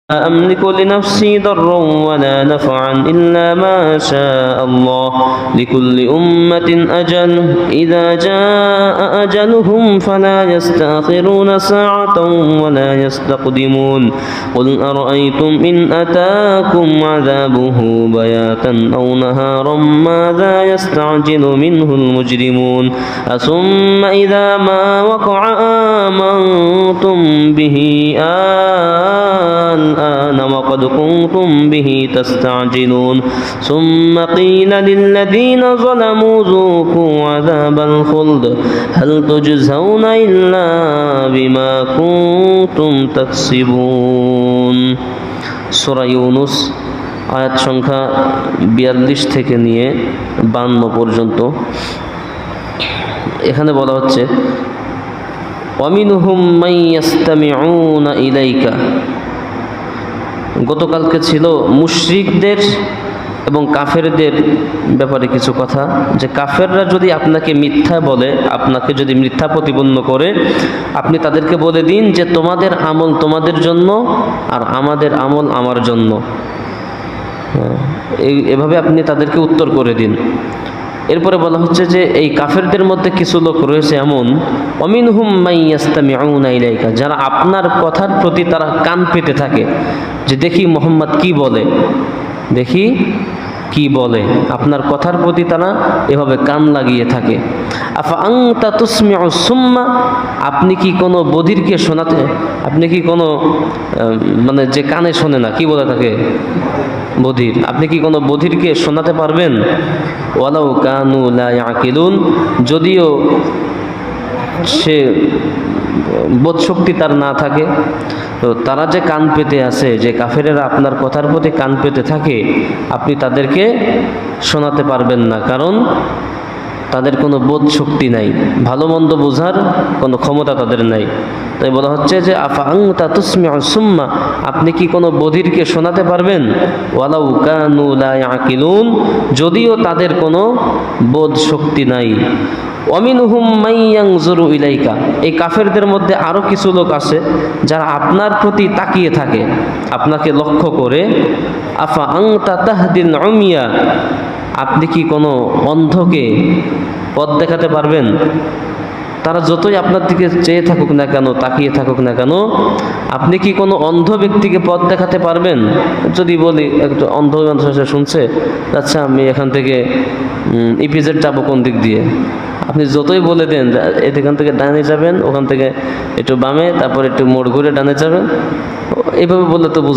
أملك لنفسي ضرا ولا نفعا إلا ما شاء الله لكل أمة أجل إذا جاء أجلهم فلا يستأخرون ساعة ولا يستقدمون قل أرأيتم إن أتاكم عذابه بياتا أو نهارا ماذا يستعجل منه المجرمون ثم إذا ما وقع آمنتم به الآن وقد كنتم به تستعجلون ثم قيل للذين ظلموا ذوقوا عذاب الخلد هل تجزون إلا بما كنتم تكسبون সূরা ইউনূস আয়াত সংখ্যা 42 থেকে নিয়ে 52 পর্যন্ত। এখানে বলা হচ্ছে ওয়ামিনহুম মান ইয়াসতামিউনা ইলাইকা। গতকালকে ছিল মুশরিকদের এবং কাফেরদের ব্যাপারে কিছু কথা, যে কাফেররা যদি আপনাকে মিথ্যা বলে, আপনাকে যদি মিথ্যা প্রতিপন্ন করে, আপনি তাদেরকে বলে দিন যে তোমাদের আমল তোমাদের জন্য আর আমাদের আমল আমার জন্য। এভাবে আপনি তাদেরকে উত্তর করে দিন। এরপরে বলা হচ্ছে যে এই কাফেরদের মধ্যে কিছু লোক রয়েছে এমন, ওয়ামিনহুম মান ইয়াসতামিউনা ইলাইকা, যারা আপনার কথার প্রতি তারা কান পেতে থাকে, যে দেখি মুহাম্মদ কি বলে, দেখি কি বলে, আপনার কথার প্রতি তারা এভাবে কান লাগিয়ে থাকে। আফা আনতা তুসমিউ সুম্মা, আপনি কি কোনো বধিরকে শোনাতে, আপনি কি কোনো মানে যে কানে শোনে না, কি বলে থাকে বধির, আপনি কি কোনো বধিরকে শোনাতে পারবেন? ওয়ালাউ কানু লা ইয়াকিলুন, যদিও সে বোধশক্তি তার না থাকে, তো তারা যে কান পেতে আছে, যে কাফেরেরা আপনার কথার প্রতি কান পেতে থাকে, আপনি তাদেরকে শোনাতে পারবেন না, কারণ তাদের কোনো বোধ শক্তি নাই, ভালো মন্দ বোঝার কোনো ক্ষমতা তাদের নাই। তাই বলা হচ্ছে যে আফা আনতা তুসমিউ সুম্মা, আপনি কি কোনো বধিরকে শোনাতে পারবেন? ওয়ালাউ কানু লা ইয়াকিলুন, যদিও তাদের কোনো বোধ শক্তি নাই। ওয়ামিনহুম মান ইয়ানজুরু ইলাইকা, এই কাফেরদের মধ্যে আরও কিছু লোক আছে যারা আপনার প্রতি তাকিয়ে থাকে, আপনাকে লক্ষ্য করে। আফা আনতা তাহদিল উমিয়া, আপনি কি কোনো অন্ধকে পথ দেখাতে পারবেন? তারা যতই আপনার দিকে চেয়ে থাকুক না কেন, তাকিয়ে থাকুক না কেন, আপনি কি কোনো অন্ধ ব্যক্তিকে পথ দেখাতে পারবেন? যদি বলি একটু অন্ধ শুনছে, আচ্ছা আমি এখান থেকে ইপিজেড যাবো কোন দিক দিয়ে, আপনি যতই বলে দেন এখান থেকে ডানে যাবেন, ওখান থেকে একটু বামে, তারপর একটু মোড় ঘুরে ডানে যাবেন, এইভাবে বললে তো